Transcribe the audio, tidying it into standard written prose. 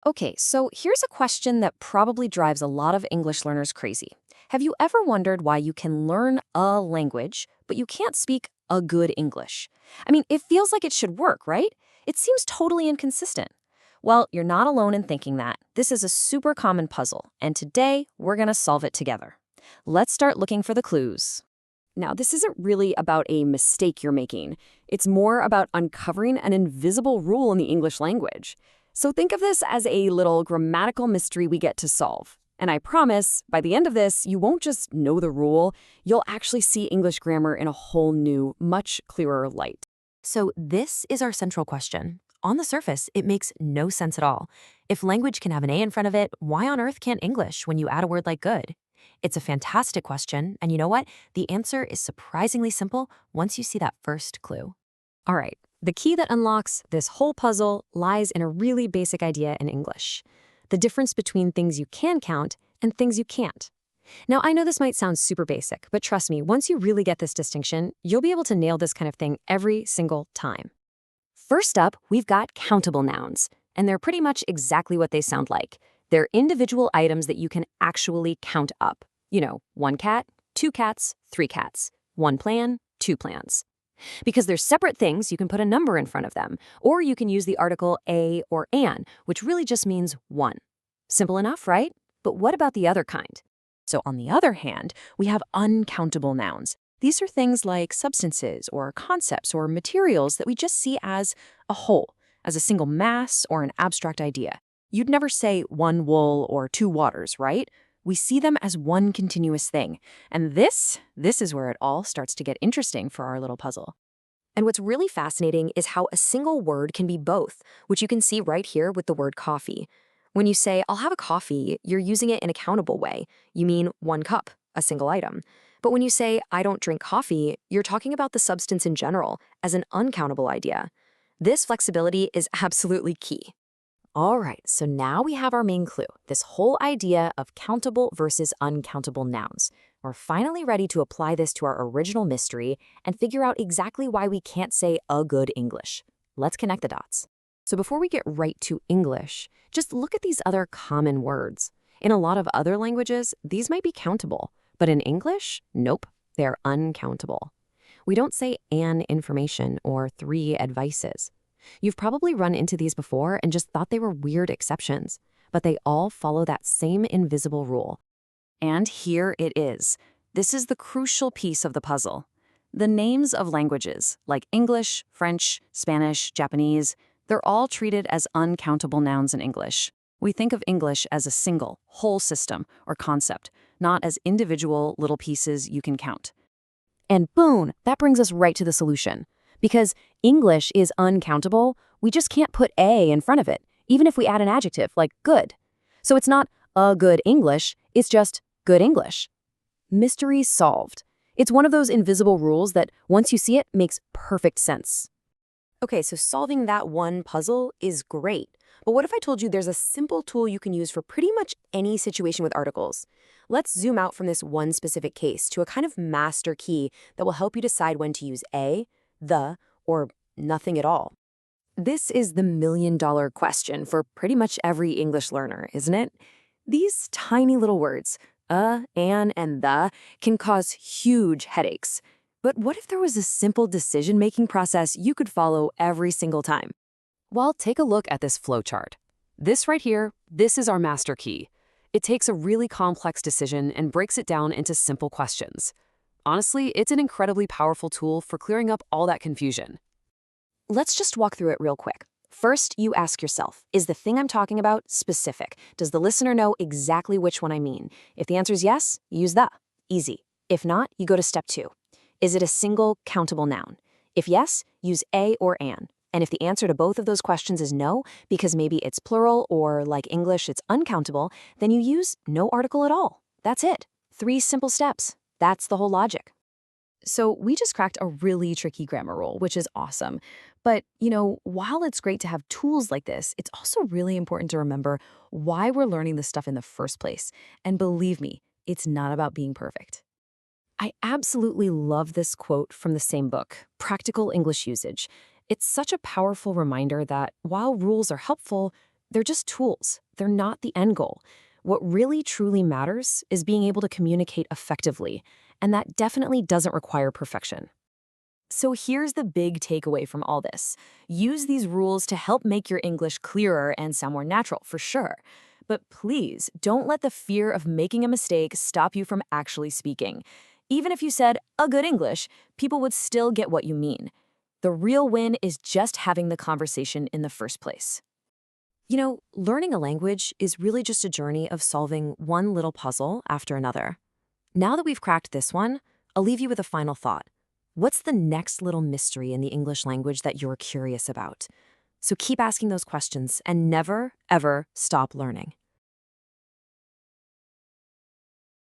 Okay, so here's a question that probably drives a lot of English learners crazy. Have you ever wondered why you can learn a language, but you can't speak a good English? I mean, it feels like it should work, right? It seems totally inconsistent. Well, you're not alone in thinking that. This is a super common puzzle, and today we're going to solve it together. Let's start looking for the clues. Now, this isn't really about a mistake you're making. It's more about uncovering an invisible rule in the English language. So think of this as a little grammatical mystery we get to solve. And I promise, by the end of this, you won't just know the rule, you'll actually see English grammar in a whole new, much clearer light. So this is our central question. On the surface, it makes no sense at all. If language can have an A in front of it, why on earth can't English when you add a word like good? It's a fantastic question, and you know what? The answer is surprisingly simple once you see that first clue. All right, the key that unlocks this whole puzzle lies in a really basic idea in English: the difference between things you can count and things you can't. Now, I know this might sound super basic, but trust me, once you really get this distinction, you'll be able to nail this kind of thing every single time. First up, we've got countable nouns, and they're pretty much exactly what they sound like. They're individual items that you can actually count up. You know, one cat, two cats, three cats, one plan, two plans. Because they're separate things, you can put a number in front of them, or you can use the article a or an, which really just means one. Simple enough, right? But what about the other kind? So, on the other hand, we have uncountable nouns. These are things like substances or concepts or materials that we just see as a whole, as a single mass or an abstract idea. You'd never say one wool or two waters, right? We see them as one continuous thing. And this is where it all starts to get interesting for our little puzzle. And what's really fascinating is how a single word can be both, which you can see right here with the word coffee. When you say, I'll have a coffee, you're using it in a countable way. You mean one cup, a single item. But when you say, I don't drink coffee, you're talking about the substance in general as an uncountable idea. This flexibility is absolutely key. All right, so now we have our main clue, this whole idea of countable versus uncountable nouns. We're finally ready to apply this to our original mystery and figure out exactly why we can't say a good English. Let's connect the dots. So before we get right to English, just look at these other common words. In a lot of other languages, these might be countable, but in English, nope, they're uncountable. We don't say an information or three advices. You've probably run into these before and just thought they were weird exceptions, but they all follow that same invisible rule. And here it is. This is the crucial piece of the puzzle. The names of languages, like English, French, Spanish, Japanese, they're all treated as uncountable nouns in English. We think of English as a single, whole system or concept, not as individual little pieces you can count. And boom, that brings us right to the solution. Because English is uncountable, we just can't put a in front of it, even if we add an adjective like good. So it's not a good English, it's just good English. Mystery solved. It's one of those invisible rules that, once you see it, makes perfect sense. Okay, so solving that one puzzle is great. But what if I told you there's a simple tool you can use for pretty much any situation with articles? Let's zoom out from this one specific case to a kind of master key that will help you decide when to use a, the, or nothing at all. This is the million-dollar question for pretty much every English learner, isn't it? These tiny little words, an, and the, can cause huge headaches. But what if there was a simple decision-making process you could follow every single time? Well, take a look at this flowchart. This right here, this is our master key. It takes a really complex decision and breaks it down into simple questions. Honestly, it's an incredibly powerful tool for clearing up all that confusion. Let's just walk through it real quick. First, you ask yourself, is the thing I'm talking about specific? Does the listener know exactly which one I mean? If the answer is yes, use the. Easy. If not, you go to step 2. Is it a single, countable noun? If yes, use a or an. And if the answer to both of those questions is no, because maybe it's plural or, like English, it's uncountable, then you use no article at all. That's it. 3 simple steps. That's the whole logic. So we just cracked a really tricky grammar rule, which is awesome. But, while it's great to have tools like this, it's also really important to remember why we're learning this stuff in the first place. And believe me, it's not about being perfect. I absolutely love this quote from the same book, Practical English Usage. It's such a powerful reminder that while rules are helpful, they're just tools. They're not the end goal. What really truly matters is being able to communicate effectively, and that definitely doesn't require perfection. So here's the big takeaway from all this. Use these rules to help make your English clearer and sound more natural, for sure. But please, don't let the fear of making a mistake stop you from actually speaking. Even if you said a good English, people would still get what you mean. The real win is just having the conversation in the first place. You know, learning a language is really just a journey of solving one little puzzle after another. Now that we've cracked this one, I'll leave you with a final thought. What's the next little mystery in the English language that you're curious about? So keep asking those questions and never, ever stop learning.